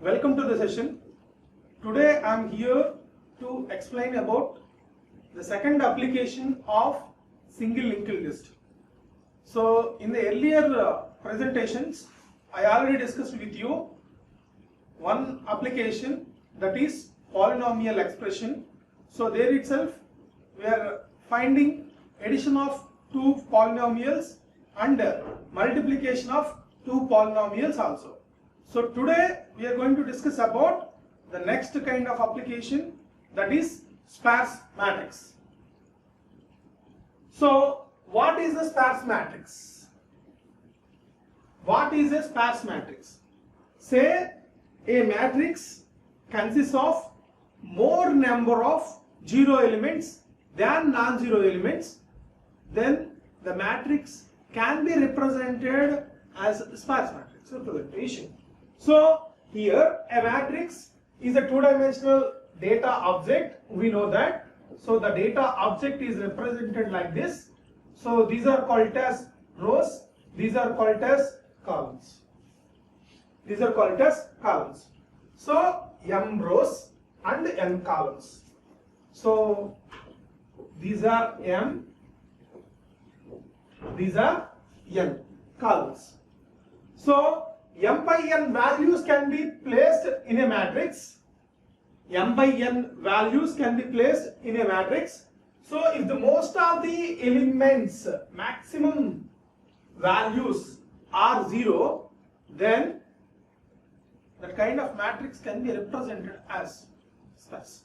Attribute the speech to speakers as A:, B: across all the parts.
A: Welcome to the session. Today I am here to explain about the second application of single linked list. So in the earlier presentations I already discussed with you one application, that is polynomial expression. So there itself we are finding addition of two polynomials and multiplication of two polynomials also. So today we are going to discuss about the next kind of application, that is sparse matrix. So what is a sparse matrix? What is a sparse matrix? Say a matrix consists of more number of zero elements than non-zero elements, then the matrix can be represented as sparse matrix representation. So here a matrix is a two-dimensional data object, we know that. So the data object is represented like this. So these are called as rows, these are called as columns. These are called as columns. So m rows and n columns. So these are m, these are n columns. So m by n values can be placed in a matrix. M by n values can be placed in a matrix. So if the most of the elements maximum values are 0, then that kind of matrix can be represented as sparse.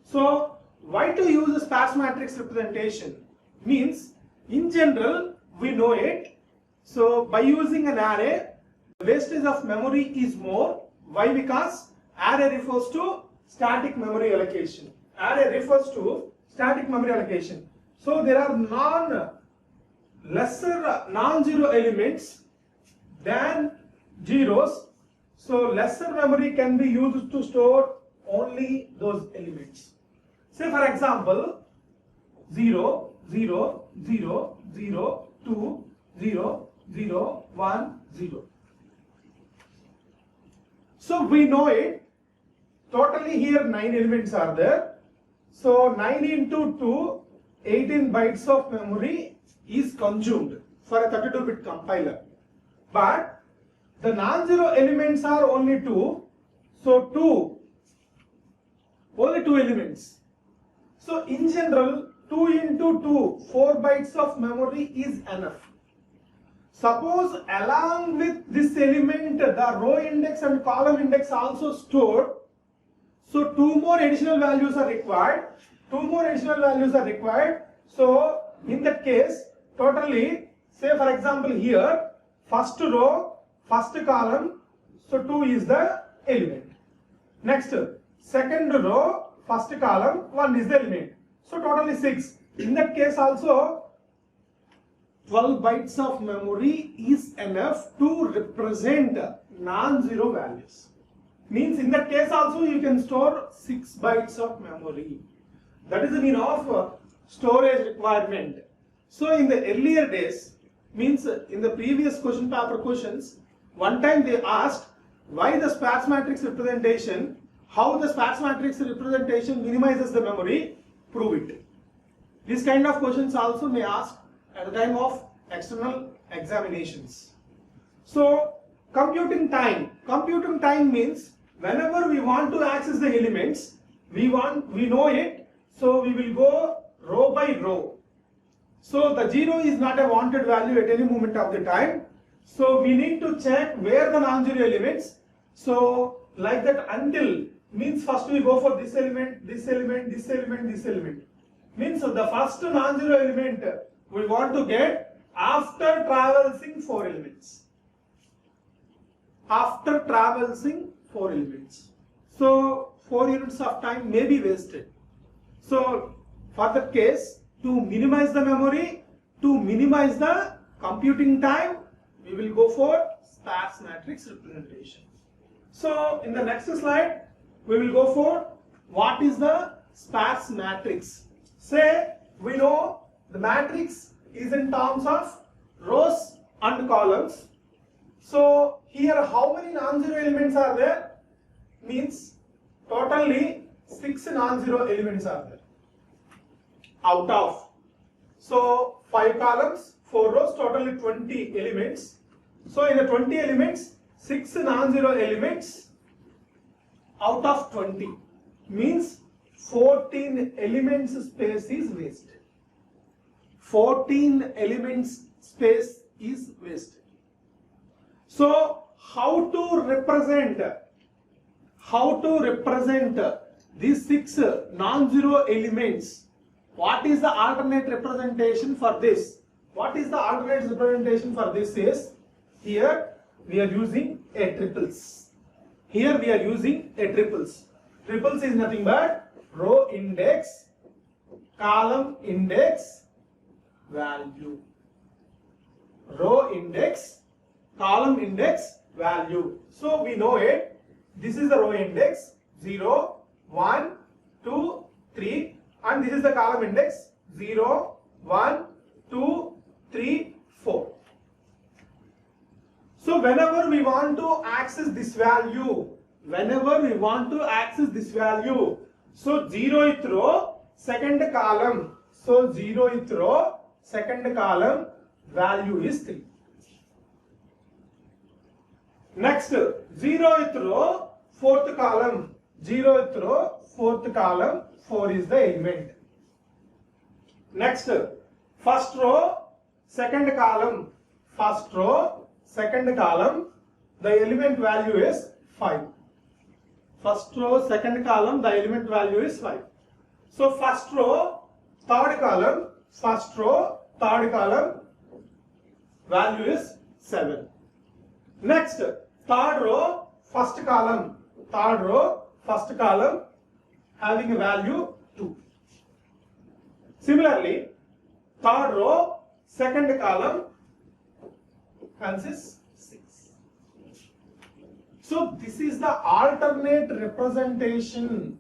A: So why to use a sparse matrix representation? Means in general we know it. So by using an array, the wastage of memory is more. Why? Because array refers to static memory allocation. Array refers to static memory allocation. So there are lesser non-zero elements than zeros. So lesser memory can be used to store only those elements. Say for example 0, 0, 0, 0, 2, 0, 0, 1, 0. So we know it. Totally here 9 elements are there. So 9 into 2, 18 bytes of memory is consumed for a 32-bit compiler. But the non-zero elements are only 2. So only 2 elements. So in general 2 into 2, 4 bytes of memory is enough. Suppose along with this element the row index and column index also stored. So 2 more additional values are required. 2 more additional values are required. So in that case, totally, say for example here, first row, first column, so 2 is the element. Next, second row, first column, 1 is the element. So totally 6. In that case also, 12 bytes of memory is enough to represent non-zero values. Means in that case also you can store 6 bytes of memory. That is the meaning of storage requirement. So in the earlier days, means in the previous question paper questions, one time they asked why the sparse matrix representation, how the sparse matrix representation minimizes the memory, prove it. This kind of questions also may ask at the time of external examinations. So computing time. Computing time means whenever we want to access the elements, we know it, so we will go row by row. So the 0 is not a wanted value at any moment of the time. So we need to check where the non-zero elements. So like that until means first we go for this element, this element, this element, this element. Means the first non-zero element we want to get after traversing 4 elements. After traversing 4 elements. So 4 units of time may be wasted. So for that case, to minimize the memory, to minimize the computing time, we will go for sparse matrix representation. So in the next slide, we will go for what is the sparse matrix. Say we know the matrix is in terms of rows and columns. So here how many non-zero elements are there? means totally 6 non-zero elements are there out of. So 5 columns, 4 rows, totally 20 elements. So in the 20 elements, 6 non-zero elements out of 20 means 14 elements space is wasted. 14 elements space is wasted. So how to represent these 6 non-zero elements? What is the alternate representation for this? What is the alternate representation for this is, here we are using a triples. Here we are using a triples. Triples is nothing but row index, column index, value. Row index, column index, value. So we know it. This is the row index 0, 1, 2, 3, and this is the column index 0, 1, 2, 3, 4. So whenever we want to access this value, so 0th row, second column, so 0th row, second column, value is 3. Next, 0th row, fourth column, 0th row, fourth column, 4 is the element. Next, first row, second column, first row, second column, the element value is 5. First row, second column, the element value is 5. So first row, third column, first row, third column, value is 7. Next, third row, first column, third row, first column, having a value 2. Similarly, third row, second column consists 6. So this is the alternate representation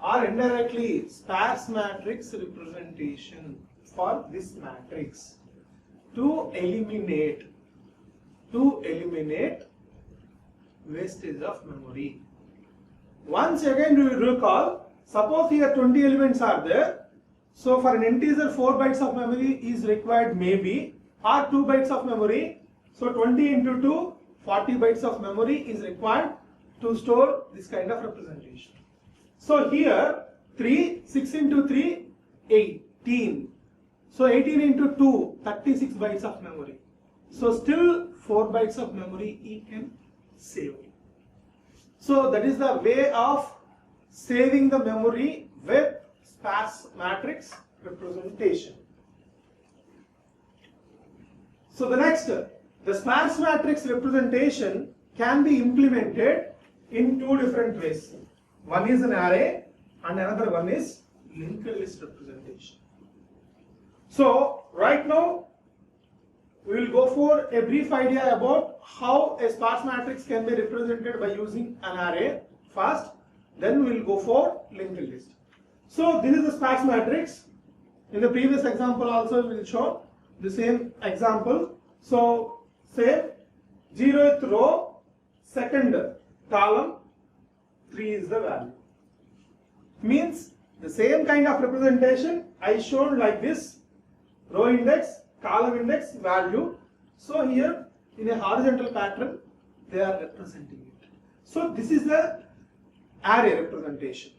A: or indirectly sparse matrix representation for this matrix to eliminate wastage of memory. Once again, we will recall, suppose here 20 elements are there. So for an integer 4 bytes of memory is required maybe, or 2 bytes of memory. So 20 into 2, 40 bytes of memory is required to store this kind of representation. So here 3, 6 into 3, 18. So 18 into 2, 36 bytes of memory. So still 4 bytes of memory he can save. So that is the way of saving the memory with sparse matrix representation. So the next, the sparse matrix representation can be implemented in 2 different ways. One is an array and another one is linked list representation. So right now we will go for a brief idea about how a sparse matrix can be represented by using an array first, then we will go for linked list. So this is the sparse matrix. In the previous example also we will show the same example. So say 0th row, second column, 3 is the value. Means the same kind of representation I showed like this: row index, column index, value. So here in a horizontal pattern they are representing it. So this is the array representation.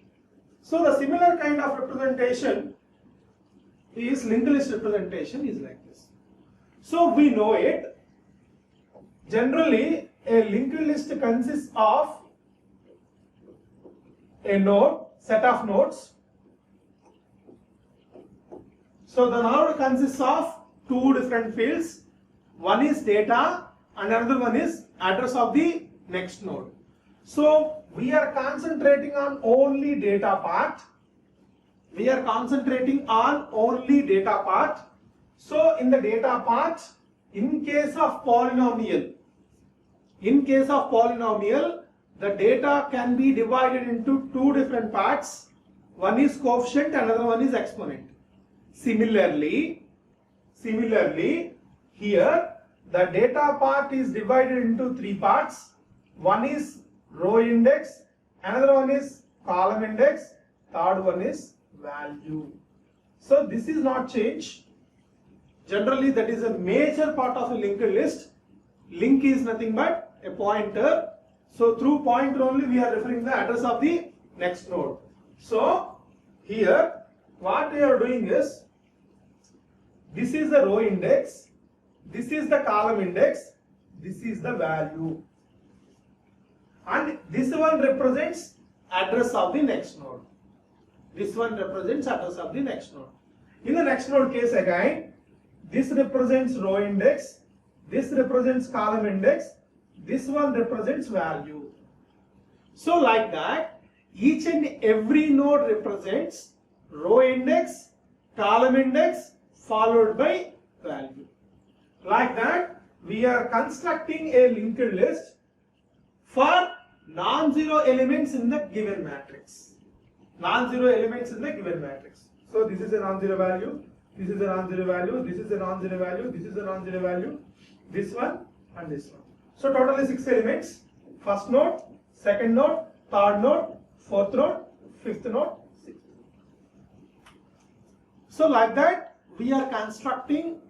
A: So the similar kind of representation is linked list representation is like this. So we know it. Generally a linked list consists of a node, set of nodes. So the node consists of 2 different fields. One is data and another one is address of the next node. So we are concentrating on only data part. So in the data part, in case of polynomial, the data can be divided into 2 different parts. One is coefficient, another one is exponent. Similarly, here the data part is divided into 3 parts. One is row index, another one is column index, third one is value. So this is not changed. Generally that is a major part of a linked list. Link is nothing but a pointer. So through pointer only we are referring the address of the next node. So here what we are doing is, this is the row index, this is the column index, this is the value, and this one represents address of the next node. This one represents address of the next node. In the next node case again, this represents row index, this represents column index, this one represents value. So like that, each and every node represents row index, column index, followed by value. Like that, we are constructing a linked list for non-zero elements in the given matrix. Non-zero elements in the given matrix. So this is a non-zero value, this is a non-zero value, this is a non-zero value, this is a non-zero value, this one and this one. So totally 6 elements. First node, second node, third node, fourth node, fifth node, sixth. So like that, we are constructing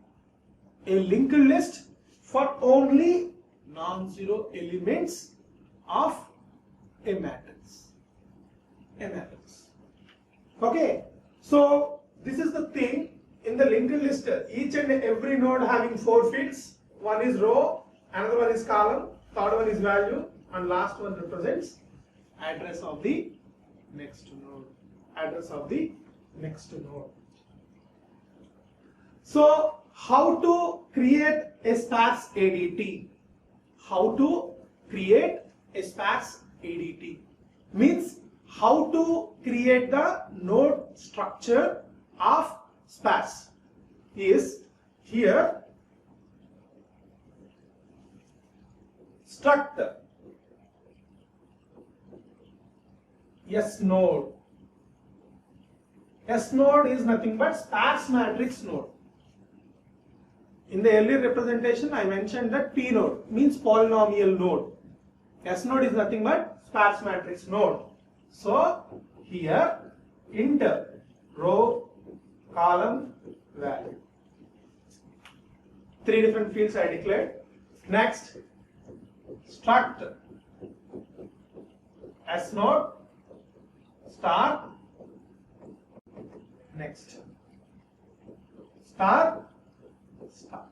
A: a linked list for only non-zero elements of a matrix. Okay, so this is the thing in the linked list. Each and every node having 4 fields. One is row, another one is column, third one is value, and last one represents address of the next node. Address of the next node. So how to create a sparse ADT? How to create a sparse ADT means how to create the node structure of sparse is here struct S node. S node is nothing but sparse matrix node. In the earlier representation, I mentioned that P node means polynomial node. S node is nothing but sparse matrix node. So here int row, column, value. 3 different fields I declared. Next, struct S node star next star start.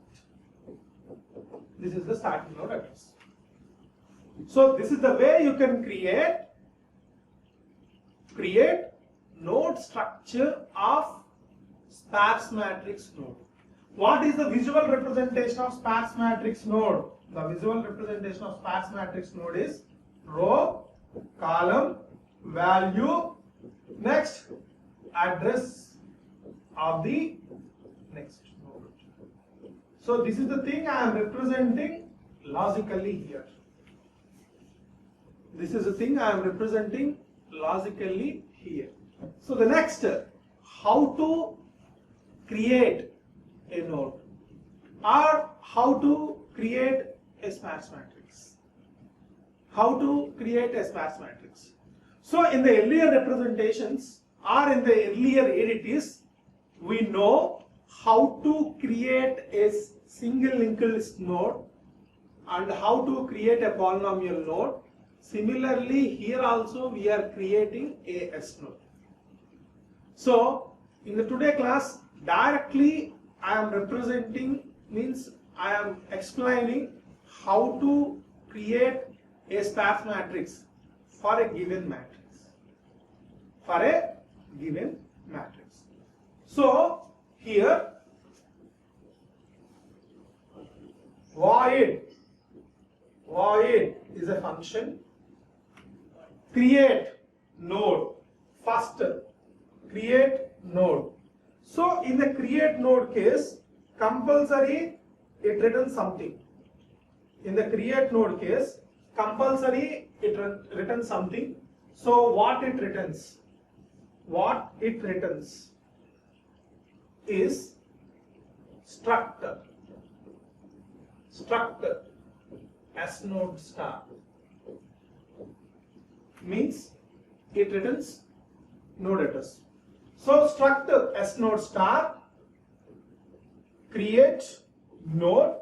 A: This is the starting node address. So this is the way you can create node structure of sparse matrix node. What is the visual representation of sparse matrix node? The visual representation of sparse matrix node is row, column, value, next address of the next node. So this is the thing I am representing logically here. This is the thing I am representing logically here. So the next, how to create a node or how to create a sparse matrix. How to create a sparse matrix. So in the earlier representations or in the earlier ADTs, we know how to create a single linked list node and how to create a polynomial node. Similarly, here also we are creating a S node. So in the today class, directly I am representing, means I am explaining how to create a sparse matrix for a given matrix. For a given matrix. So here void is a function. Create node. First, create node. So in the create node case, compulsory it returns something. In the create node case, compulsory it returns something. So what it returns? What it returns is struct S node star. means it returns node address. So struct s node star create node.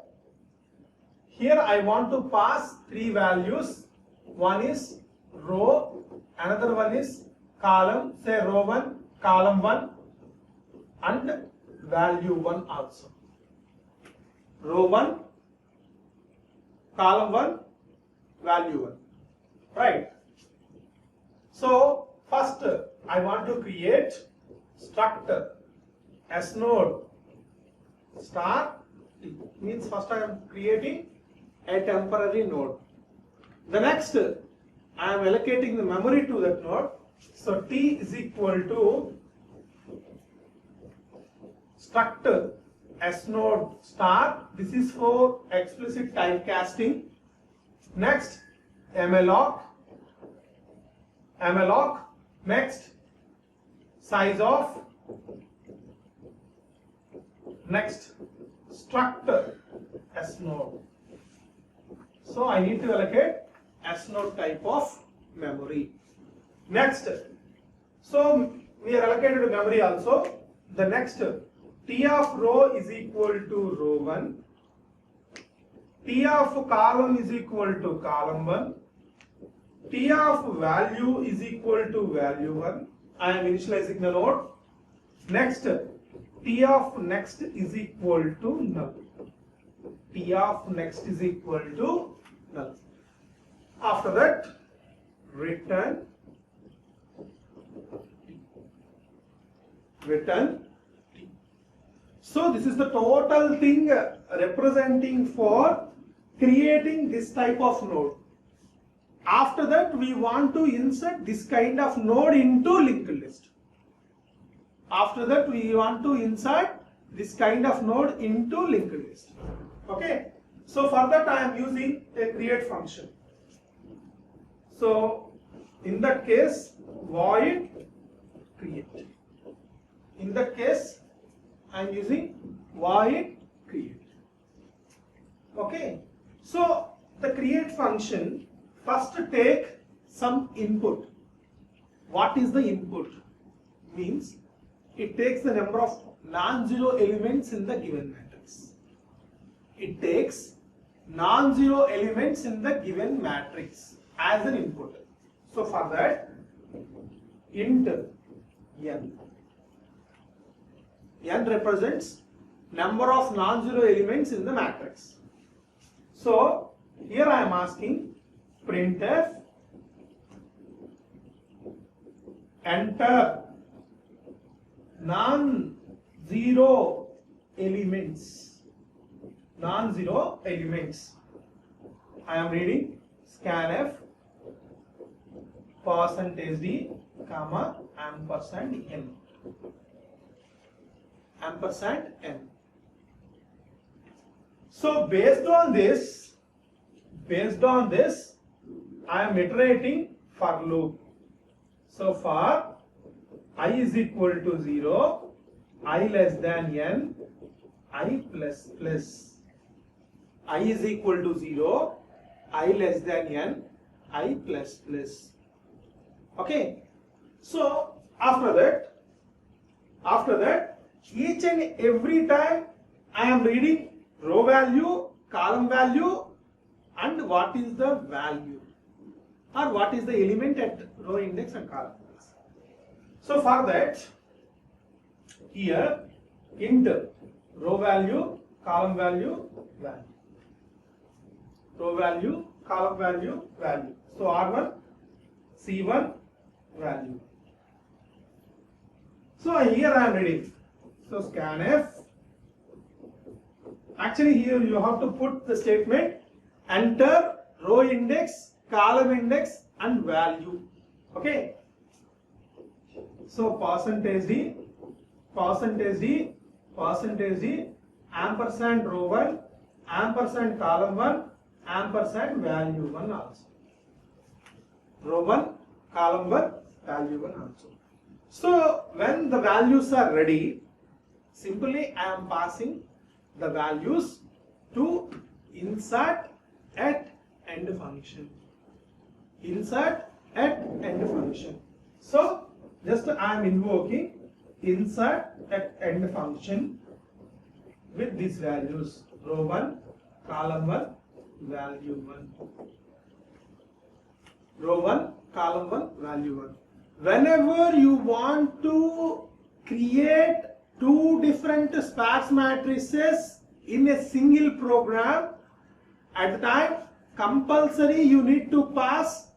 A: Here I want to pass three values. One is row, another one is column, say row 1, column 1 and value 1 also. Row 1, column 1, value 1. Right. So first I want to create struct s node star t, means first I am creating a temporary node. The next I am allocating the memory to that node. So t is equal to struct s node star. This is for explicit typecasting. Next malloc. Next size of. Next struct s node. So I need to allocate s node type of memory. Next, so we are allocated memory also. The next t of row is equal to row 1, t of column is equal to column 1, t of value is equal to value 1. I am initializing the node. Next, t of next is equal to null. T of next is equal to null. After that, return t. So this is the total thing representing for creating this type of node. After that, we want to insert this kind of node into linked list. After that, we want to insert this kind of node into linked list. Okay. So for that, I am using a create function. So in that case, void create. In that case, I am using void create. Okay. So the create function first take some input. What is the input? Means it takes the number of non-zero elements in the given matrix. It takes non-zero elements in the given matrix as an input. So for that, int n represents number of non-zero elements in the matrix. So here I am asking printf enter non-zero elements. Non-zero elements. I am reading scanf %d comma ampersand n. Ampersand n. So based on this, I am iterating for loop. So for I is equal to 0, I less than n, I plus plus. I is equal to 0, I less than n, I plus plus. Okay. So after that, each and every time I am reading row value, column value, and what is the value or what is the element at row index and column index. So for that, here int row value, column value, value. Row value, column value, value. So R1, C1, value. So here I am reading. So scanf. Actually here you have to put the statement enter row index, column index and value. Okay. So %d, ampersand row 1, ampersand column 1, ampersand value 1 also. Row 1, column 1, value 1 also. So when the values are ready, simply I am passing the values to insert at end function. Insert at end function. So just I am invoking insert at end function with these values row 1, column 1, value 1. Row 1, column 1, value 1. Whenever you want to create two different sparse matrices in a single program, at the time compulsory you need to pass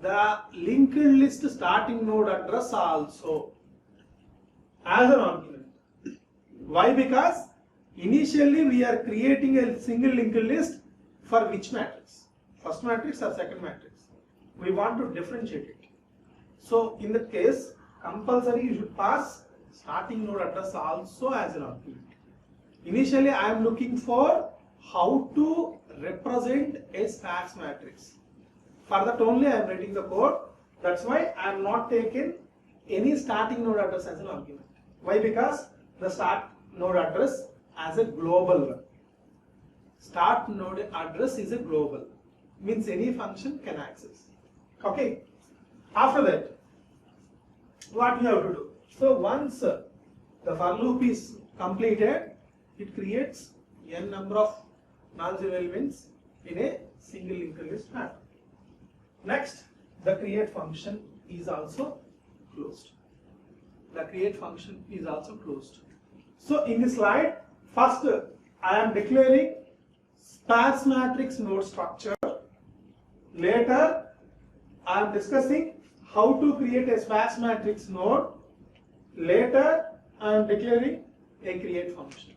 A: the linked list starting node address also as an argument. Why? Because initially we are creating a single linked list for which matrix? First matrix or second matrix? We want to differentiate it. So in that case, compulsory you should pass starting node address also as an argument. Initially I am looking for how to represent a sparse matrix. For that only I am writing the code. That's why I am not taking any starting node address as an argument. Why? Because the start node address as a global one. Start node address is a global. Means any function can access. Okay. After that, what we have to do? So once the for loop is completed, it creates n number of non-zero elements in a single linked list pattern. Next, the create function is also closed. The create function is also closed. So in this slide, first I am declaring sparse matrix node structure. Later, I am discussing how to create a sparse matrix node. Later, I am declaring a create function.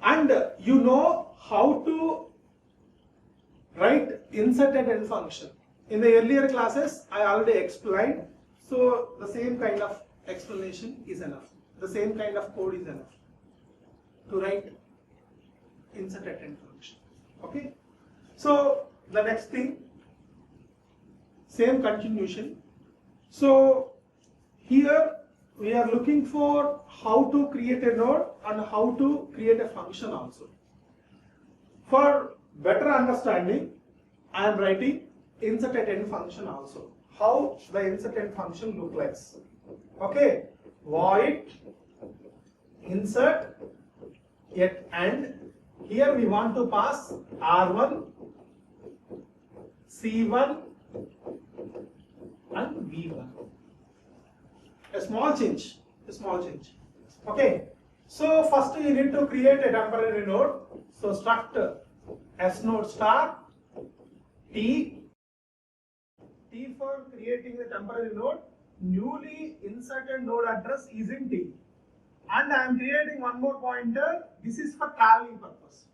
A: And you know how to write insert at end function. In the earlier classes, I already explained. So the same kind of explanation is enough. The same kind of code is enough to write insert at end function. Okay. So the next thing, same continuation. So here we are looking for how to create a node and how to create a function also. For better understanding, I am writing insert at end function also. How the insert at function look like? Okay, void insert at end. Here we want to pass R1, C1 and V1. A small change. Okay. So first you need to create a temporary node. So struct s node star t for creating the temporary node. Newly inserted node address is in t. And I am creating one more pointer. This is for traveling purpose.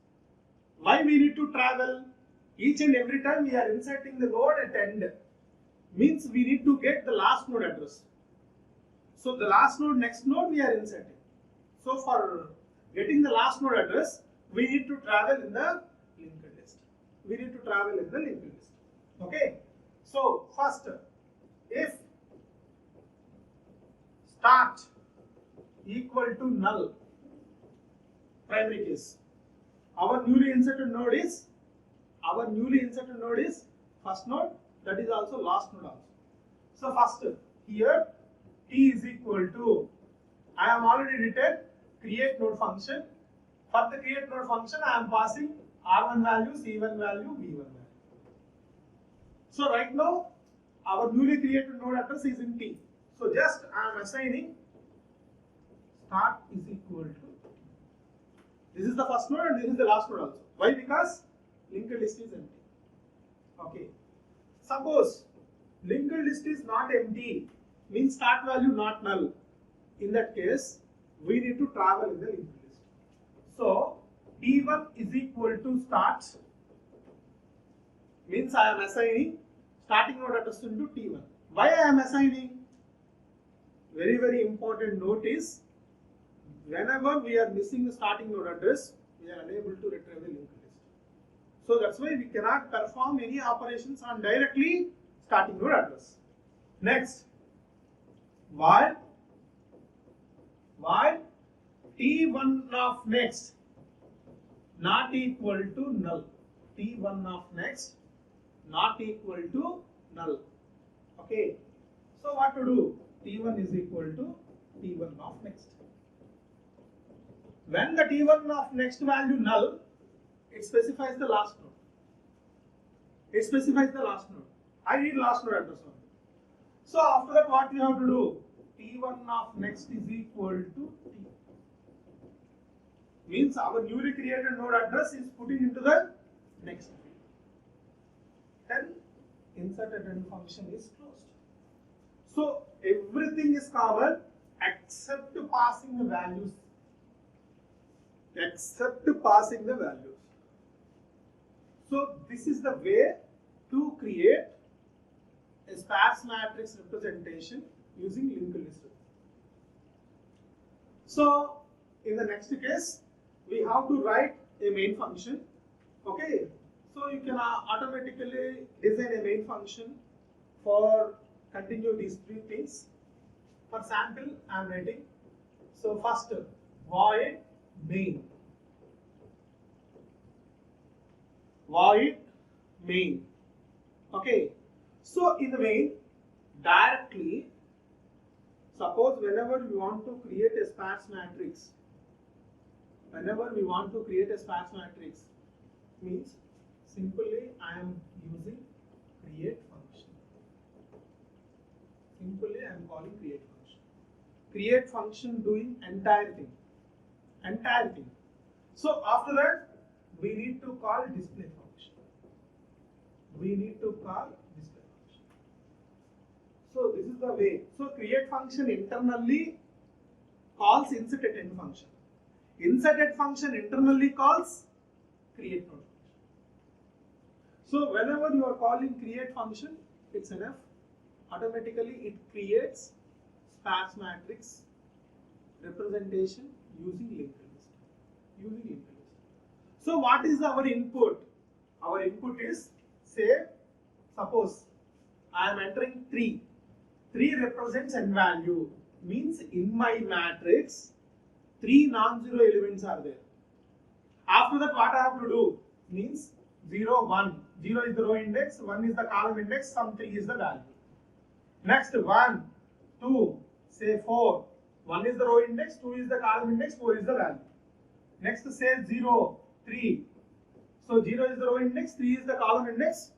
A: Why we need to travel? Each and every time we are inserting the node at end. Means we need to get the last node address. So the last node, next node we are inserting. So for getting the last node address, we need to travel in the linked list. Okay. So first, if start equal to null, primary case, our newly inserted node is first node, that is also last node also. So first here t is equal to, I am already written create node function. For the create node function, I am passing R1 value, C1 value, V1 value. So right now, our newly created node address is in T. So just I am assigning start is equal to, this is the first node and this is the last node also. Why? Because linked list is empty. Okay. Suppose linked list is not empty, means start value not null. In that case, we need to travel in the linked list. So T1 is equal to start, means I am assigning starting node address into T1. Why I am assigning? Very, very important note is, whenever we are missing the starting node address, we are unable to retrieve the linked list. So that's why we cannot perform any operations on directly starting node address. Next, while T1 of next not equal to null, T1 of next not equal to null. Okay, so what to do? T1 is equal to T1 of next. When the T1 of next value null, it specifies the last node. It specifies the last node. I need last node address only. So after that, what we have to do? T1 of next is equal to T. Means our newly created node address is putting into the next field. Then inserted end function is closed. So everything is covered except passing the values. Except passing the values. So this is the way to create a sparse matrix representation using linked list. So in the next case, we have to write a main function. Okay, so you can automatically design a main function for continue these three things. For sample, I am writing. So first, void main. Void main. Okay, so in the main, directly, suppose whenever we want to create a sparse matrix, means simply I am using create function. Simply I am calling create function. Create function doing entire thing. So after that, we need to call display function. So this is the way. So create function internally calls inserted end function. Inserted function internally calls create function. So whenever you are calling create function, it's enough. Automatically it creates sparse matrix representation using linked list. So what is our input? Our input is, say, suppose I am entering 3. 3 represents n value. Means in my matrix, 3 non-zero elements are there. After that, what I have to do? Means 0, 1. 0 is the row index, 1 is the column index, some 3 is the value. Next, 1, 2, say 4. 1 is the row index, 2 is the column index, 4 is the value. Next, say 0, 3. So 0 is the row index, 3 is the column index,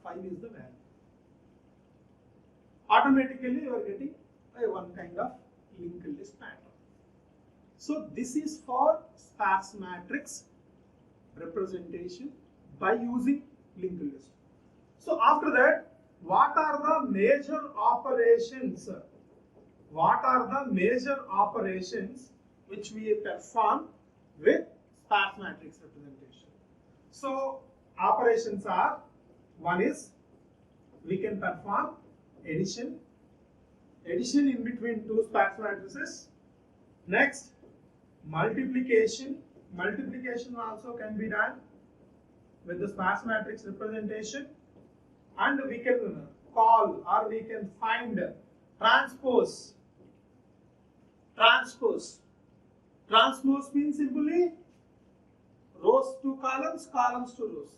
A: 5 is the value. Automatically you are getting one kind of linked list pattern. So this is for sparse matrix representation by using linked list. So after that, what are the major operations? What are the major operations which we perform with sparse matrix representation? So operations are, one is we can perform addition in between two sparse matrices. Next, multiplication also can be done with the sparse matrix representation, and we can call or we can find transpose means simply rows to columns, columns to rows.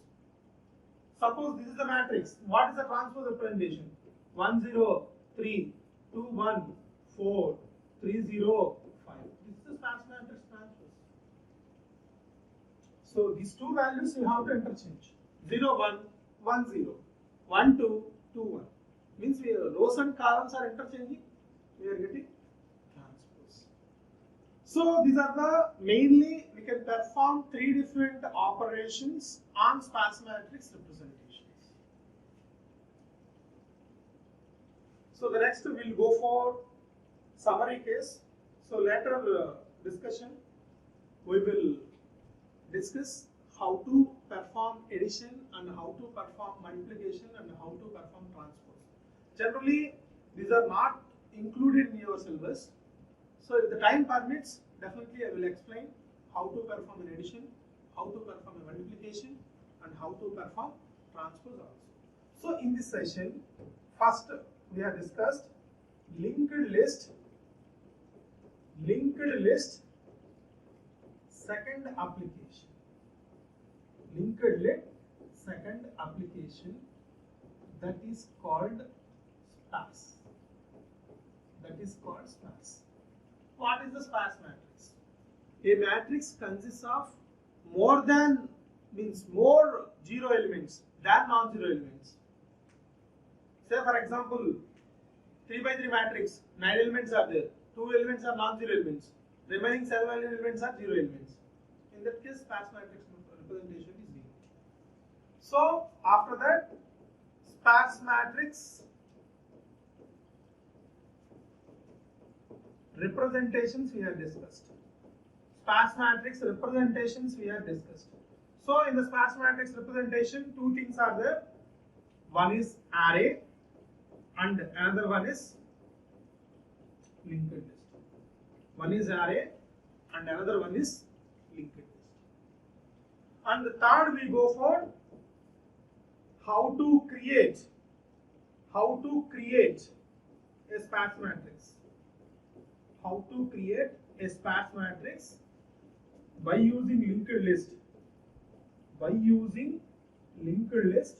A: Suppose this is the matrix. What is the transpose representation? 1 0 3 2 1 4 3 0 5. This is the sparse matrix transpose. So these two values you have to interchange. 0 1 1 0 1 2 2 1. Means rows and columns are interchanging. We are getting transpose. So these are the mainly we can perform 3 different operations on sparse matrix representations. So the next we will go for summary case. So later discussion we will discuss how to perform addition and how to perform multiplication and how to perform transpose. Generally these are not included in your syllabus. So if the time permits, definitely I will explain how to perform an addition, how to perform a multiplication, and how to perform transpose also. So in this session, first we have discussed linked list, second application. Linked list second application, that is called sparse. That is called sparse. What is the sparse matrix? A matrix consists of more zero elements than non-zero elements. Say for example, 3 by 3 matrix, 9 elements are there, 2 elements are non-zero elements, remaining 7 elements are zero elements. In that case, sparse matrix representation is zero. So after that, sparse matrix representations we have discussed. Sparse matrix representations we have discussed. So in the sparse matrix representation, two things are there. One is array and another one is linked list. One is array and another one is linked list. And the third we go for how to create a sparse matrix. How to create a sparse matrix by using linked list. By using linked list,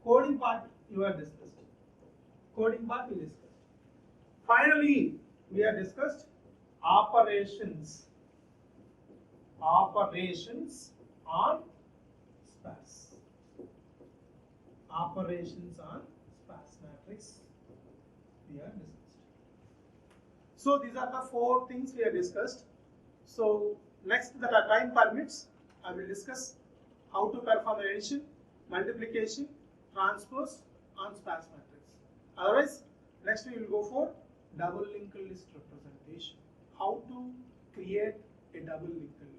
A: coding part you have discussed. Coding part we discussed. Finally, we have discussed operations on sparse. Operations on sparse matrix we have discussed. So these are the 4 things we have discussed. So next, that time permits, I will discuss how to perform addition, multiplication, transpose on sparse matrix. Otherwise, next we will go for double linked list representation. How to create a double linked list.